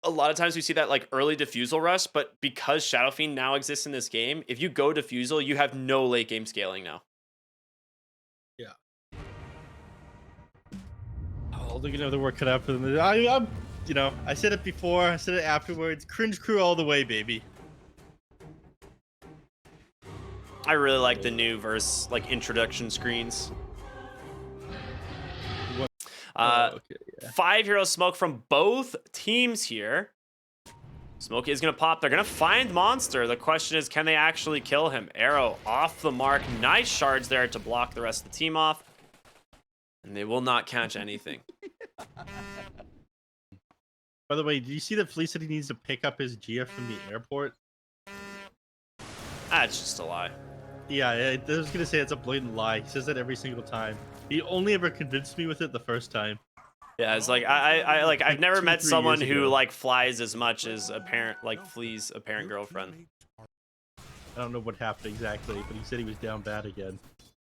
a lot of times we see that like early diffusal rush, but because Shadow Fiend now exists in this game, if you go diffusal, you have no late game scaling now. Yeah. Oh, they're gonna have the work cut out for them. I'm, you know, I said it before, I said it afterwards. Cringe crew all the way, baby. I really like the new verse like introduction screens. Okay, yeah. 5 hero smoke from both teams here. Smokey is going to pop. They're going to find Monster. The question is, can they actually kill him? Arrow off the mark. Nice shards there to block the rest of the team off. And they will not catch anything. By the way, do you see that Flea said he needs to pick up his GF from the airport? That's just a lie. Yeah, I was going to say it's a blatant lie. He says that every single time. He only ever convinced me with it the first time. Yeah, it's like I've never met 2-3 someone years who ago. like flies as much as Flea's apparent girlfriend. I don't know what happened exactly, but he said he was down bad again.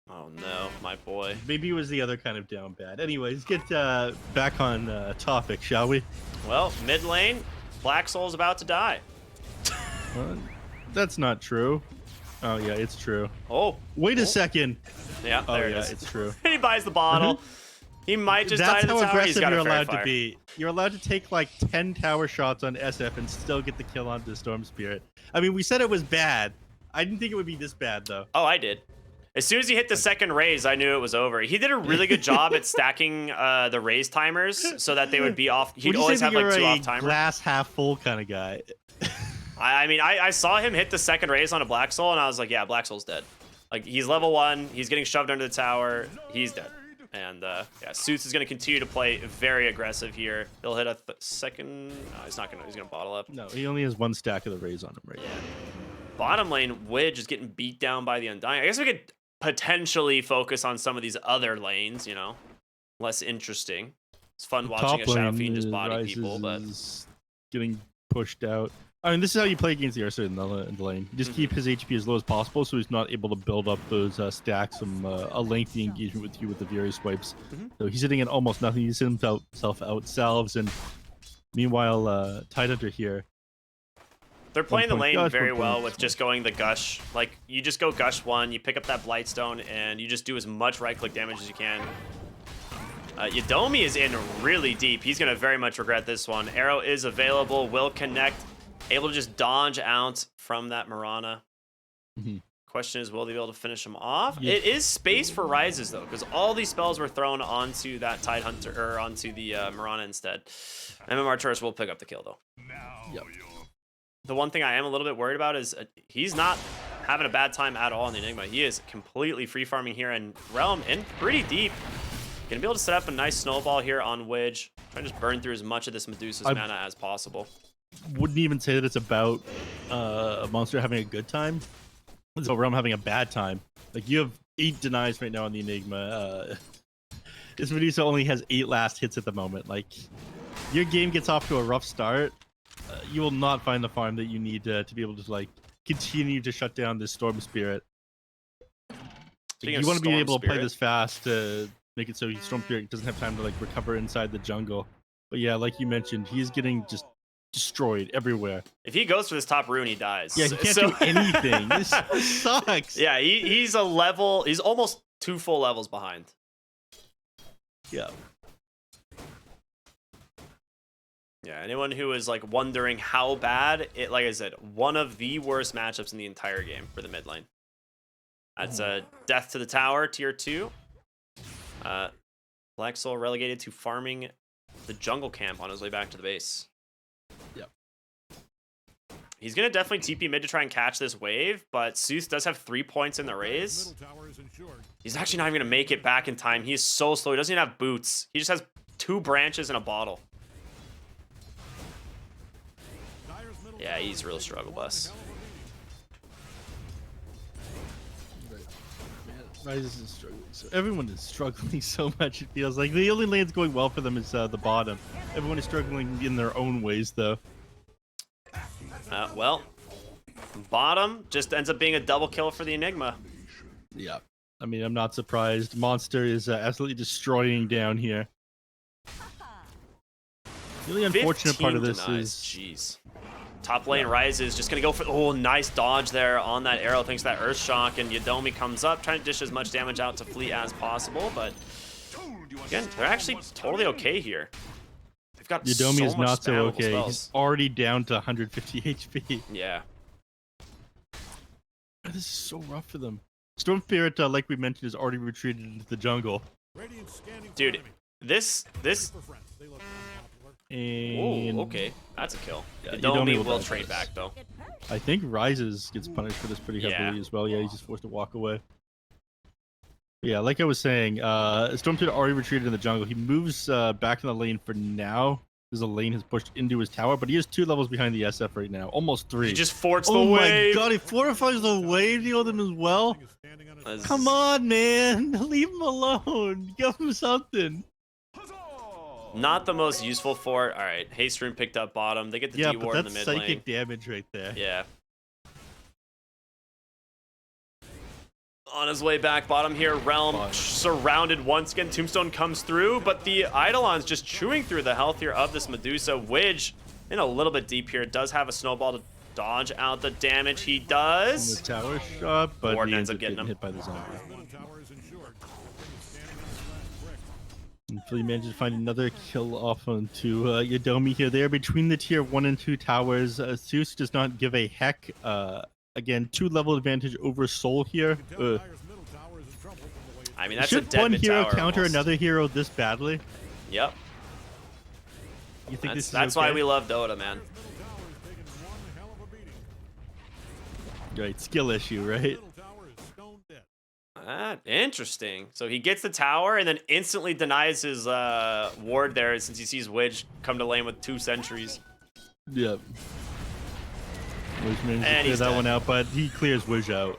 Oh no, my boy. Maybe it was the other kind of down bad. Anyways, get back on topic, shall we? Well, mid lane, Black Soul's about to die. That's not true. Oh yeah, it's true. Oh, wait a second. Yeah, Oh there it yeah, is. it's true. He buys the bottle. He might just die That's to the how tower. He's aggressive got you're a fairy allowed fire. to be. You're allowed to take like 10 tower shots on SF and still get the kill onto the Storm Spirit. I mean, we said it was bad. I didn't think it would be this bad though. Oh, I did. As soon as he hit the second raise, I knew it was over. He did a really good job at stacking the raise timers so that they would be off. He'd always have like 2 off timers. Glass half full kind of guy. I mean, I saw him hit the second raise on a Black Soul, and I was like, yeah, Black Soul's dead. Like, he's level 1. He's getting shoved under the tower. He's dead. And, yeah, Suits is going to continue to play very aggressive here. He'll hit a second... No, he's not going to. He's going to bottle up. No, he only has 1 stack of the raise on him right now. Bottom lane, Widge is getting beat down by the Undying. I guess we could potentially focus on some of these other lanes, you know? Less interesting. It's fun watching a Shadow Fiend just body people, but... getting pushed out. I mean, this is how you play against the Ursa in the lane. You just keep his HP as low as possible so he's not able to build up those stacks from a lengthy engagement with you with the various swipes. So he's sitting at almost nothing. He's himself out salves, and meanwhile, Tidehunter here. They're playing the lane gush, very well with just going the Gush. Like, you just go Gush 1, you pick up that Blightstone, and you just do as much right-click damage as you can. Yadomi is in really deep. He's going to very much regret this one. Arrow is available, will connect. Able to just dodge out from that Mirana. Question is, will they be able to finish him off? Yeah. It is space for rises, though, because all these spells were thrown onto that Tidehunter, or onto the Mirana instead. MMR Tourist will pick up the kill, though. Yep. The one thing I am a little bit worried about is he's not having a bad time at all in the Enigma. He is completely free farming here, and Realm in pretty deep. Gonna be able to set up a nice snowball here on Widge. Try to just burn through as much of this Medusa's mana as possible. Wouldn't even say that it's about a monster having a good time. It's about Realm having a bad time. Like, you have 8 denies right now on the Enigma. This Medusa only has 8 last hits at the moment. Like, your game gets off to a rough start. You will not find the farm that you need to be able to, like, continue to shut down this Storm Spirit. You want to be able to play this fast to make it so Storm Spirit doesn't have time to, like, recover inside the jungle. But yeah, like you mentioned, he's getting just destroyed everywhere. If he goes for this top rune, he dies. Yeah, he can't do anything. This sucks. Yeah, he's a level. He's almost 2 full levels behind. Yeah. Yeah, anyone who is like wondering how bad it, like I said, one of the worst matchups in the entire game for the mid lane. That's a death to the tower, tier 2. Black Soul relegated to farming the jungle camp on his way back to the base. Yep. He's going to definitely TP mid to try and catch this wave, but Seuss does have 3 points in the raise. He's actually not even going to make it back in time. He is so slow. He doesn't even have boots. He just has 2 branches and a bottle. Yeah, he's real struggle bus. Rise is struggling. So everyone is struggling so much. It feels like the only lane's going well for them is the bottom. Everyone is struggling in their own ways, though. Well, bottom just ends up being a double kill for the Enigma. Yeah, I mean, I'm not surprised. Monster is absolutely destroying down here. The really unfortunate part of this denies. is... Jeez. Top lane Ryze is just going to go for... Oh, nice dodge there on that arrow. Thanks to that Earth Shock. And Yadomi comes up, trying to dish as much damage out to Fleet as possible. But, again, they're actually totally okay here. They've got Yadomi so is much not so spammable okay. spells. He's already down to 150 HP. Yeah. This is so rough for them. Storm Spirit, like we mentioned, has already retreated into the jungle. Dude, this... And... Oh, okay. That's a kill. Yeah, Yadomi will die trade for this. back, though. I think Rises gets punished for this pretty heavily Yeah. as well. Yeah, he's just forced to walk away. Yeah, like I was saying, Storm Spirit already retreated in the jungle. He moves back in the lane for now, because the lane has pushed into his tower, but he is 2 levels behind the SF right now. Almost 3. He just forts the Oh wave. my god, he fortifies the wave deal them as well. Come on, man. Leave him alone. Give him something. Not the most useful fort. All right, Haste Rune picked up bottom. They get the Yeah, D-Ward but in the that's mid lane. psychic damage right there. Yeah. On his way back bottom here, Realm surrounded once again. Tombstone comes through, but the Eidolon's just chewing through the health here of this Medusa. Widge in a little bit deep here. Does have a snowball to dodge out the damage he does. The tower shot, but Warden he ends up getting him. hit by the zombie. And Flea manages to find another kill off onto Yadomi here. They are between the tier 1 and 2 towers. Zeus does not give a heck. Again, 2 level advantage over Soul here. I mean, that's a Should dead one mid hero tower counter almost. another hero this badly? Yep. You think this is That's okay? why we love Dota, man. Right, skill issue, right? Interesting. So he gets the tower and then instantly denies his ward there since he sees Widge come to lane with 2 sentries. Yep. Wish managed to And clear he's that dead. one out, but he clears Wish out.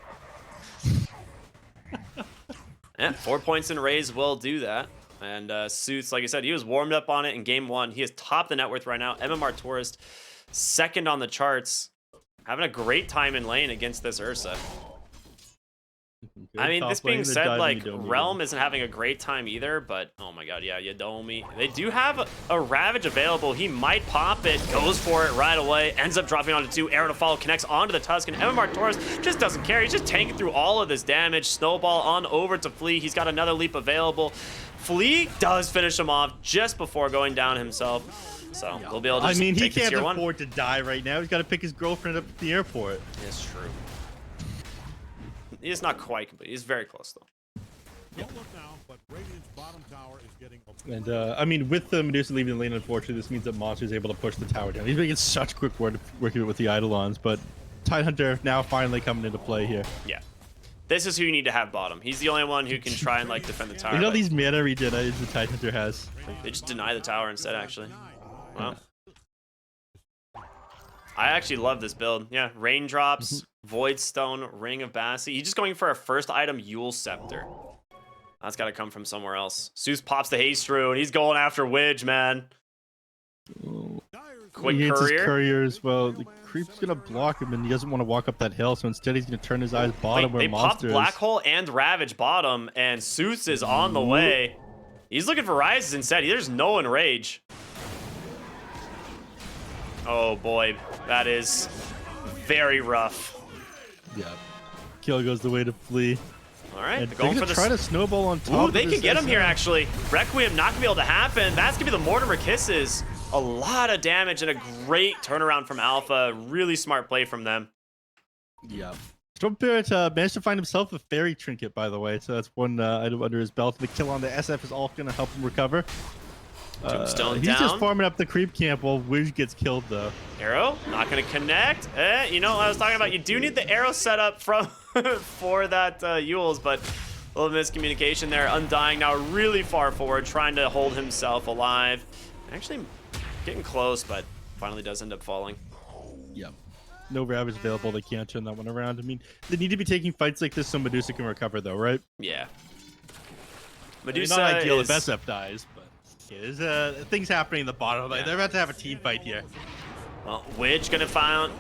Yeah, 4 points in Raze will do that. And Suits, like I said, he was warmed up on it in game 1. He has topped the net worth right now. MMR Tourist, 2nd on the charts. Having a great time in lane against this Ursa. I mean, this being said, like, Realm isn't having a great time either, but, oh my god, yeah, Yadomi. They do have a Ravage available. He might pop it, goes for it right away, ends up dropping onto 2, arrow to follow, connects onto the Tuscan. MMR Taurus just doesn't care. He's just tanking through all of this damage. Snowball on over to Flea. He's got another leap available. Flea does finish him off just before going down himself. So, he'll be able to just he take the can't tier 1. afford to die right now. He's got to pick his girlfriend up at the airport. It's true. He's not quite complete. He's very close, though. And, I mean, with the Medusa leaving the lane, unfortunately, this means that Monster is able to push the tower down. He's making such quick work working with the Eidolons, but Tidehunter now finally coming into play here. Yeah. This is who you need to have bottom. He's the only one who can try and, like, defend the tower. You know but these mana regen the Tidehunter has? they just deny the tower instead, actually. Wow. I actually love this build. Yeah, Raindrops, Void Stone, Ring of Bassi. He's just going for a first item, Yule Scepter. That's got to come from somewhere else. Zeus pops the Haste Rune. He's going after Widge, man. Quick He hits his courier. courier as well. The creep's gonna block him, and he doesn't want to walk up that hill, so instead he's gonna turn his eyes bottom Wait, where they popped Monster is. Black Hole and Ravage bottom, and Zeus is on the way. He's looking for Rises instead. There's no Enrage. Oh boy, that is very rough. Yeah. Kill goes the way to Flea. All right, And they're they're going gonna for try the... to snowball on top. Ooh, of they this could get him here, SF. actually. Requiem not gonna be able to happen. That's gonna be the Mortimer Kisses. A lot of damage and a great turnaround from Alpha. Really smart play from them. Yeah. Storm Spirit managed to find himself a fairy trinket, by the way, so that's one item under his belt. The kill on the SF is all gonna help him recover. Tombstone he's down. just farming up the creep camp while Wiz gets killed, though. Arrow, not gonna connect. You know what I was talking about? You do need the arrow set up from for that Yules, but a little miscommunication there. Undying now really far forward, trying to hold himself alive. Actually getting close, but finally does end up falling. Yep. No Ravage available. They can't turn that one around. I mean, they need to be taking fights like this so Medusa can recover, though, right? Yeah. Medusa not ideal if SF dies, but yeah, there's things happening in the bottom. Like, they're about to have a team fight here. Well, Widge gonna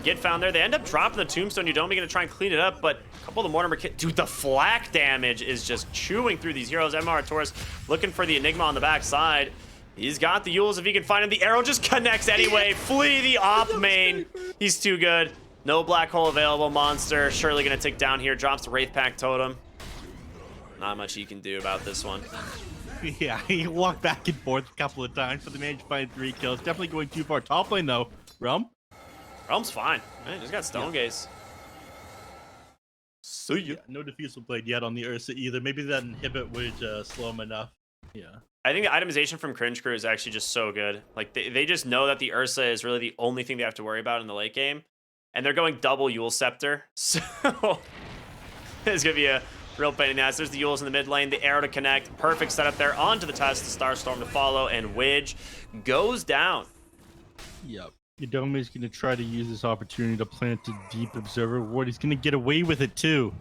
get found there. They end up dropping the Tombstone. Yadomi gonna try and clean it up, but a couple of the Mortimer dude, the flak damage is just chewing through these heroes. MR Taurus looking for the Enigma on the backside. He's got the Yules if he can find him. The arrow just connects anyway. Flee the op main. He's too good. No black hole available. Monster surely gonna tick down here. Drops the Wraith Pack totem. Not much he can do about this one. Yeah, he walked back and forth a couple of times, but they managed to find 3 kills. Definitely going too far. Top lane though. Realm? Realm's fine. Man, he's got Stone Gaze. See ya. Yeah, no diffusal blade yet on the Ursa either. Maybe that inhibit would slow him enough. Yeah. I think the itemization from Cringe Crew is actually just so good. Like, they just know that the Ursa is really the only thing they have to worry about in the late game. And they're going double Yule Scepter. So, it's going to be a real pain in the ass. There's the Yules in the mid lane. The arrow to connect. Perfect setup there. Onto the test. The Starstorm to follow. And Widge goes down. Yep. Yadome is going to try to use this opportunity to plant a deep observer ward. He's going to get away with it too.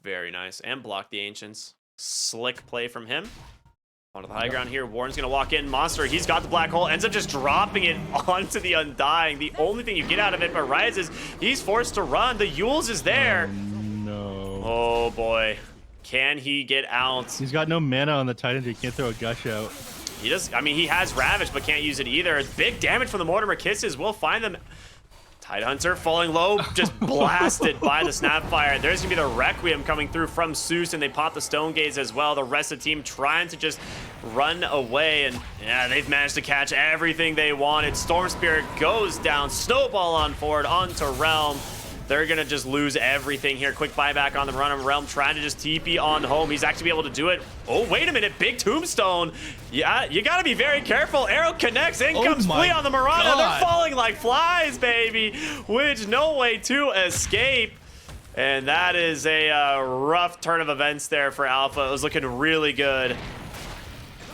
Very nice. And block the Ancients. Slick play from him. Onto the high ground here. Warren's going to walk in. Monster, he's got the black hole. Ends up just dropping it onto the Undying. The only thing you get out of it but Rise is he's forced to run. The Yules is there. No. Oh, boy. Can he get out? He's got no mana on the Titan. He can't throw a gush out. He does. I mean, he has Ravage, but can't use it either. Big damage from the Mortimer Kisses. We'll find them. Tidehunter falling low, just blasted by the Snapfire. There's gonna be the Requiem coming through from Zeus, and they pop the Stone Gaze as well. The rest of the team trying to just run away, and yeah, they've managed to catch everything they wanted. Storm Spirit goes down, Snowball on forward onto Realm. They're gonna just lose everything here. Quick buyback on the run of Realm, trying to just TP on home. He's actually be able to do it. Oh, wait a minute, big Tombstone. Yeah, you gotta be very careful. Arrow connects, in comes Flea on the Mirana. They're falling like flies, baby. Which no way to escape. And that is a rough turn of events there for Alpha. It was looking really good,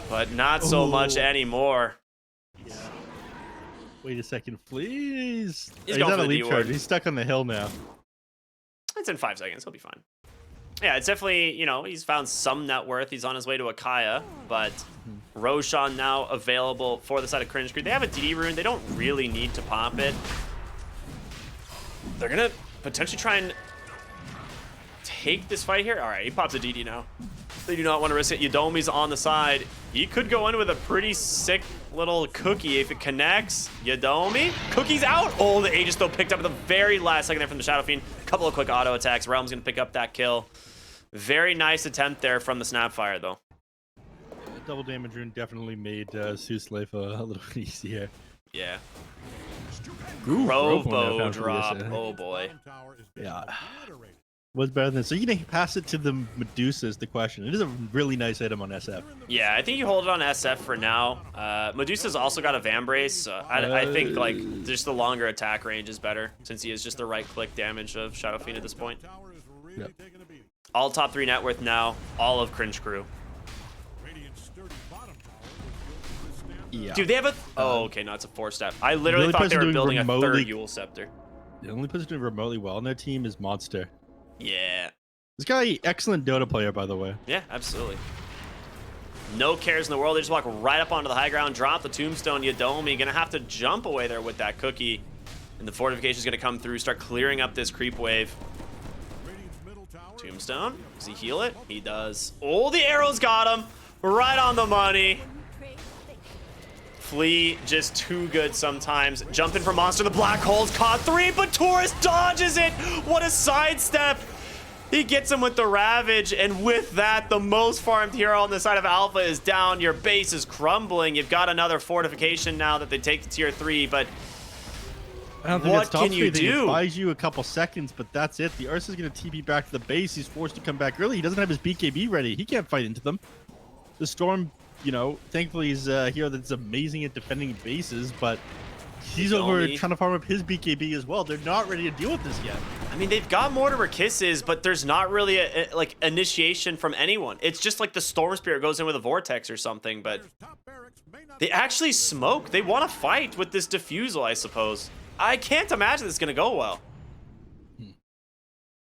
but not so much anymore. Wait a second, please. He's going on for a the leap D charge. ward. He's stuck on the hill now. It's in 5 seconds. He'll be fine. Yeah, it's definitely, you know, he's found some net worth. He's on his way to Akaya, but Roshan now available for the side of Cringe Crew. They have a DD rune. They don't really need to pop it. They're going to potentially try and take this fight here. All right, he pops a DD now. They do not want to risk it. Yadomi's on the side. He could go in with a pretty sick little cookie if it connects. Yadomi, cookie's out. Oh, the Aegis though picked up at the very last second there from the Shadow Fiend. A couple of quick auto attacks. Realm's gonna pick up that kill. Very nice attempt there from the Snapfire though. Double damage rune definitely made Zeus life a little easier. Yeah. Ooh, Robo drop. Oh boy. Yeah. What's better than, so you can pass it to the Medusa is the question. It is a really nice item on SF. Yeah, I think you hold it on SF for now. Medusa's also got a Vambrace, so I think like just the longer attack range is better since he is just the right click damage of Shadow Fiend at this point. Yep. All top 3 net worth now, all of Cringe Crew. Yeah. Dude, they have a, oh okay, no, it's a 4-step. I literally thought they were building a 3rd Yule Scepter. The only person doing remotely well on their team is Monster. Yeah. This guy, excellent Dota player, by the way. Yeah, absolutely. No cares in the world. They just walk right up onto the high ground, drop the Tombstone. Yadomi gonna have to jump away there with that cookie. And the fortification is gonna come through, start clearing up this creep wave. Tombstone, does he heal it? He does. Oh, the arrows got him. Right on the money. Flea just too good sometimes. Jumping for Monster, the black hole's caught 3, but Taurus dodges it. What a sidestep. He gets him with the Ravage, and with that, the most farmed hero on the side of Alpha is down. Your base is crumbling. You've got another fortification now that they take to tier 3, but I don't think what can you do? It buys you a couple seconds, but that's it. The Ursa's going to TP back to the base. He's forced to come back early. He doesn't have his BKB ready. He can't fight into them. The Storm, you know, thankfully he's a hero that's amazing at defending bases, but he's over trying to farm up his BKB as well. They're not ready to deal with this yet. I mean, they've got Mortimer Kisses, but there's not really a like initiation from anyone. It's just like the Storm Spirit goes in with a Vortex or something, but they actually smoke. They want to fight with this Diffusal, I suppose. I can't imagine this is going to go well.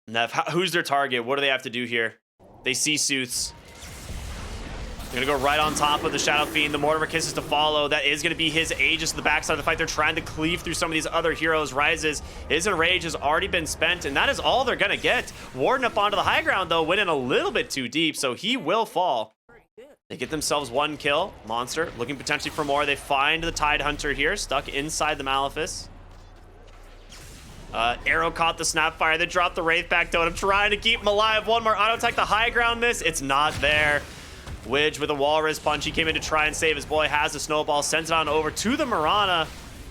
Neph, who's their target? What do they have to do here? They see Suits. They're gonna go right on top of the Shadow Fiend. The Mortimer Kisses to follow. That is gonna be his Aegis to the backside of the fight. They're trying to cleave through some of these other heroes. Rises. His Enrage has already been spent, and that is all they're gonna get. Warden up onto the high ground, though, went in a little bit too deep, so he will fall. They get themselves 1 kill. Monster looking potentially for more. They find the Tide Hunter here, stuck inside the Malefice. Arrow caught the Snapfire. They dropped the Wraith back Totem, trying to keep him alive. One more auto attack. The high ground miss. It's not there. Widge with a Walrus punch. He came in to try and save his boy. Has the snowball. Sends it on over to the Mirana.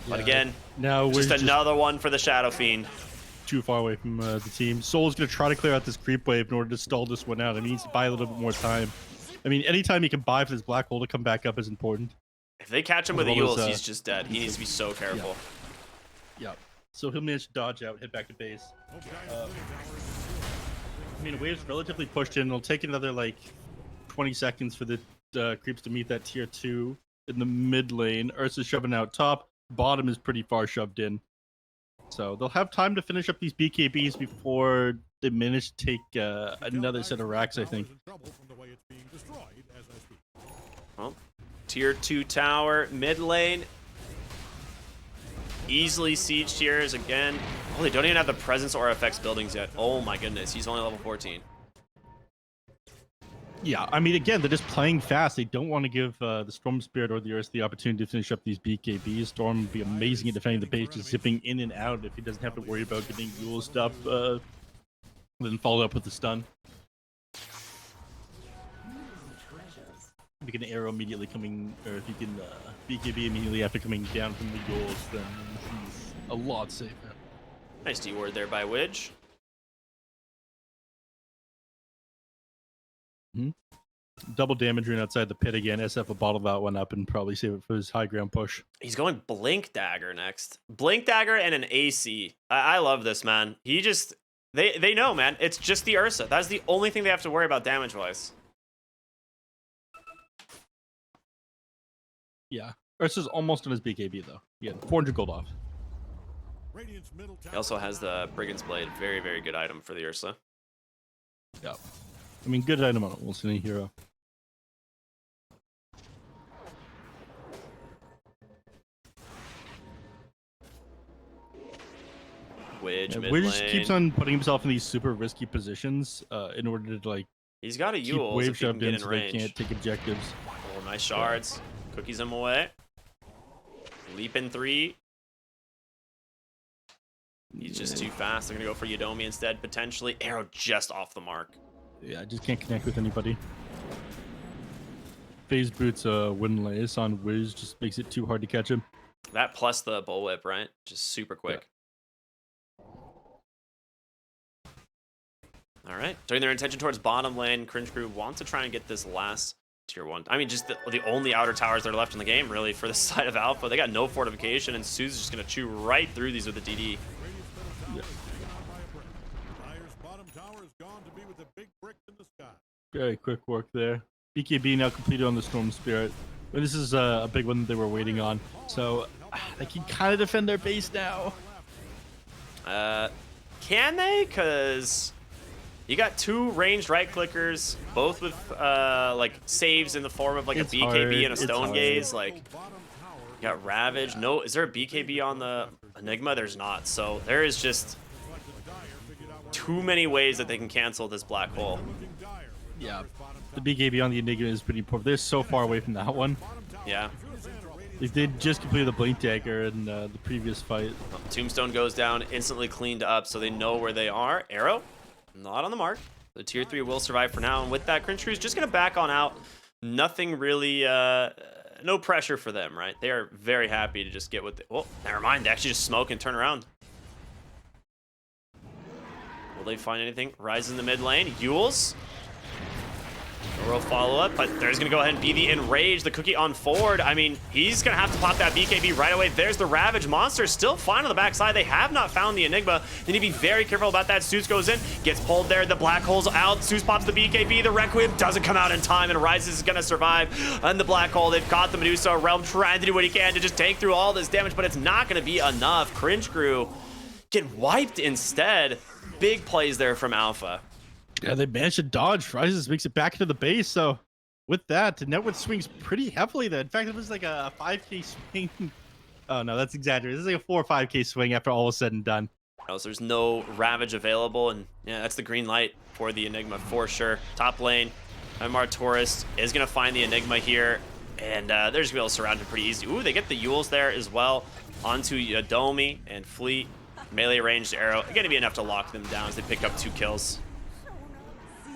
But again, now just another one for the Shadow Fiend. Too far away from the team. Soul's going to try to clear out this creep wave in order to stall this one out. I mean, he needs to buy a little bit more time. I mean, anytime he can buy for this black hole to come back up is important. If they catch him with a Yules, he's just dead. He needs to be so careful. Yeah. So he'll manage to dodge out, hit back to base. I mean, wave's relatively pushed in. It'll take another, like, 20 seconds for the creeps to meet that tier 2 in the mid lane. Ursa's shoving out top. Bottom is pretty far shoved in. So they'll have time to finish up these BKBs before they manage to take another set of racks, I think. Well, tier 2 tower, mid lane. Easily siege tiers again. Oh, they don't even have the presence or effects buildings yet. Oh my goodness, he's only level 14. Yeah, I mean, again, they're just playing fast. They don't want to give the Storm Spirit or the Earth the opportunity to finish up these BKBs. Storm would be amazing at defending the base, just zipping in and out if he doesn't have to worry about getting Yule stuff, then followed up with the stun. If you can arrow immediately coming, or if you can BKB immediately after coming down from the Yules, then he's a lot safer. Nice D-word there by Widge. Double damage rune outside the pit again. SF will bottle that one up and probably save it for his high ground push. He's going Blink Dagger next. Blink Dagger and an AC. I love this, man. He just... They know, man. It's just the Ursa. That's the only thing they have to worry about damage-wise. Yeah. Ursa's almost on his BKB, though. Yeah, 400 gold off. He also has the Brigand's Blade. Very, very good item for the Ursa. Yeah. I mean, good item on a Wolfsony hero. Widge, mid Widge lane. keeps on putting himself in these super risky positions in order to, like, He's got a keep Yule, wave if he can shoved get in in so they range. can't take objectives. Oh, nice shards. Cookies him away. Leap in 3. He's just too fast. They're going to go for Yodomi instead, potentially. Arrow just off the mark. Yeah, I just can't connect with anybody. Phase Boots Windlace on Wiz just makes it too hard to catch him. That plus the bullwhip, right? Just super quick. Yeah. All right. Turning their attention towards bottom lane, Cringe Crew wants to try and get this last tier 1. I mean, just the only outer towers that are left in the game, really, for the side of Alpha. They got no fortification, and Sue's just going to chew right through these with the DD. Yeah. Very quick work there. BKB now completed on the Storm Spirit. But this is a big one that they were waiting on. So they can kind of defend their base now. Can they? Because you got 2 ranged right clickers, both with like saves in the form of like It's a BKB hard. and a It's Stone hard. Gaze. Like, you got Ravage. No, is there a BKB on the Enigma? There's not. So there is just too many ways that they can cancel this black hole. Yeah. The BKB on the Enigma is pretty poor. They're so far away from that one. Yeah. They did just complete the Blink Dagger in the previous fight. Tombstone goes down, instantly cleaned up, so they know where they are. Arrow, not on the mark. The tier 3 will survive for now, and with that, Cringe Crew's just going to back on out. Nothing really, no pressure for them, right? They are very happy to just get what they... Oh, never mind. They actually just smoke and turn around. Will they find anything? Rise in the mid lane. Yules. A real follow-up, but there's going to go ahead and be the Enrage, the cookie on forward. I mean, he's going to have to pop that BKB right away. There's the Ravage. Monster still fine on the backside. They have not found the Enigma. They need to be very careful about that. Zeus goes in, gets pulled there. The Black Hole's out. Zeus pops the BKB. The Requiem doesn't come out in time, and Rises is going to survive. And the Black Hole, they've got the Medusa Realm trying to do what he can to just take through all this damage, but it's not going to be enough. Cringe Crew get wiped instead. Big plays there from Alpha. Yeah, they managed to dodge. Rises makes it back into the base, so with that, Netwood swings pretty heavily there. In fact, it was like a 5k swing. Oh no, that's exaggerated. This is like a 4 or 5k swing after all is said and done. So there's no Ravage available, and yeah, that's the green light for the Enigma for sure. Top lane, MR Tourist is going to find the Enigma here, and they're just going to be able to surround him pretty easy. Ooh, they get the Yules there as well onto Yadomi and Fleet. Melee ranged arrow. Going to be enough to lock them down as they pick up 2 kills.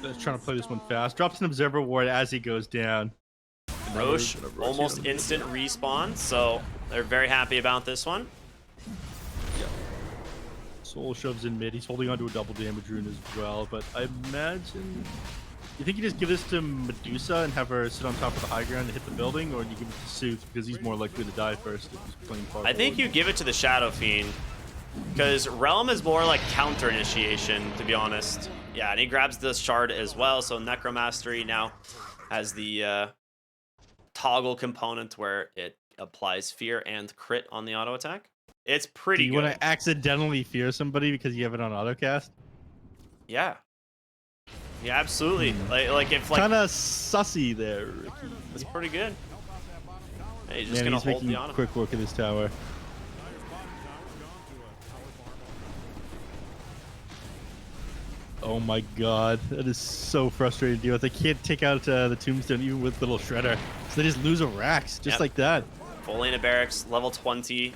Trying to play this one fast. Drops an Observer Ward as he goes down. Roche, almost instant respawn, so they're very happy about this one. Soul shoves in mid. He's holding onto a double damage rune as well, but I imagine... You think you just give this to Medusa and have her sit on top of the high ground and hit the building, or do you give it to Sooth because he's more likely to die first if he's playing far I think forward? you give it to the Shadow Fiend, because Realm is more like counter initiation, to be honest. Yeah, and he grabs the shard as well, so Necromastery now has the toggle component where it applies fear and crit on the auto attack. It's pretty Do you good. want to accidentally fear somebody because you have it on autocast? Yeah. Yeah, absolutely. Like if Kind of sussy there, Ricky. it's pretty good. Hey, he's just Man, gonna he's hold the making auto. quick work of this tower. Oh my god, that is so frustrating to deal with. They can't take out the tombstone even with little shredder, so they just lose a Rax just like that. Full lane of barracks, level 20.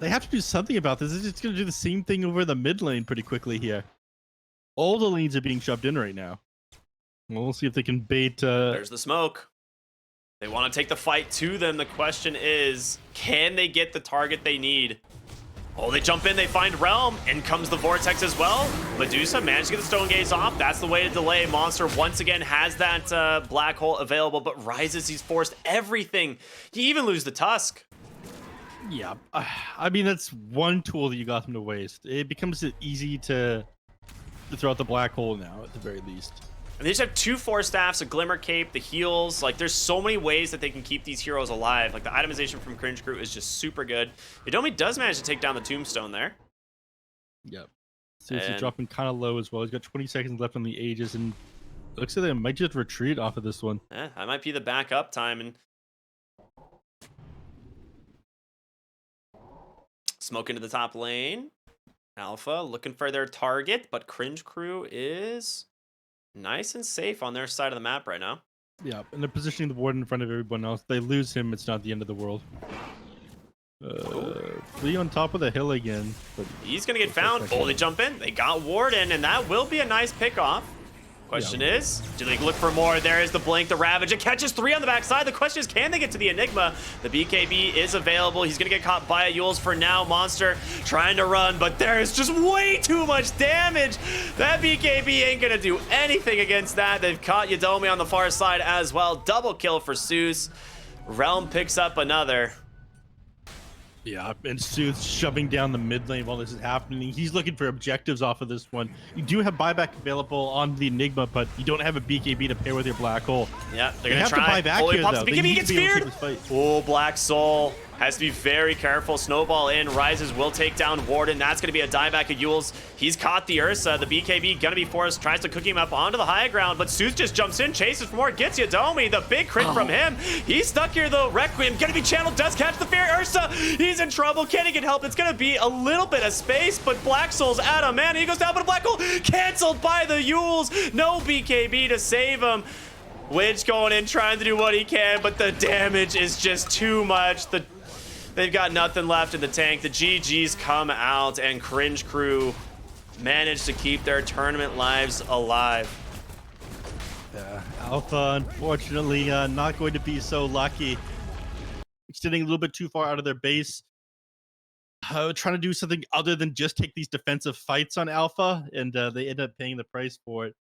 They have to do something about this. It's just going to do the same thing over the mid lane pretty quickly here. All the lanes are being shoved in right now. We'll see if they can bait. There's the smoke. They want to take the fight to them. The question is, can they get the target they need? Oh, they jump in, they find Realm, and comes the Vortex as well. Medusa managed to get the Stone Gaze off. That's the way to delay. Monster once again has that black hole available, but rises, he's forced everything. He even lose the Tusk. Yeah, I mean, that's one tool that you got them to waste. It becomes easy to throw out the black hole now, at the very least. And they just have 2 Force Staffs, a Glimmer Cape, the heals. Like, there's so many ways that they can keep these heroes alive. Like, the itemization from Cringe Crew is just super good. Idomi does manage to take down the Tombstone there. Yep. So he's dropping kind of low as well. He's got 20 seconds left on the Aegis, and it looks like they might just retreat off of this one. Yeah, that might be the backup time. And smoke into the top lane. Alpha looking for their target, but Cringe Crew is nice and safe on their side of the map right now. Yeah, and they're positioning the ward in front of everyone else. They lose him, it's not the end of the world. Flea on top of the hill again. But he's going to get found. Oh, they jump in. They got Warden, and that will be a nice pickoff. Question is, do they look for more? There is the Blink, the Ravage. It catches 3 on the backside. The question is, can they get to the Enigma? The BKB is available. He's going to get caught by a Yules for now. Monster trying to run, but there is just way too much damage. That BKB ain't going to do anything against that. They've caught Yadomi on the far side as well. Double kill for Zeus. Realm picks up another. Yeah, and Sooth's shoving down the mid lane while this is happening. He's looking for objectives off of this one. You do have buyback available on the Enigma, but you don't have a BKB to pair with your Black Hole. Yeah, they're going to try. Buy back oh, here, pops though. the BKB, gets feared. Oh, Black Soul has to be very careful. Snowball in, rises, will take down Warden. That's going to be a dieback of Yules. He's caught the Ursa. The BKB going to be forced, tries to cook him up onto the high ground, but Sooth just jumps in, chases for more, gets Yadomi. The big crit from him. He's stuck here, though. Requiem going to be channeled, does catch the fear. Ursa, he's in trouble. Can he get help? It's going to be a little bit of space, but Black Soul's out of mana. He goes down, but a Black Hole canceled by the Yules. No BKB to save him. Widge going in, trying to do what he can, but the damage is just too much. They've got nothing left in the tank. The GGs come out, and Cringe Crew managed to keep their tournament lives alive. Yeah, Alpha, unfortunately, not going to be so lucky. Extending a little bit too far out of their base. Trying to do something other than just take these defensive fights on Alpha, and they end up paying the price for it.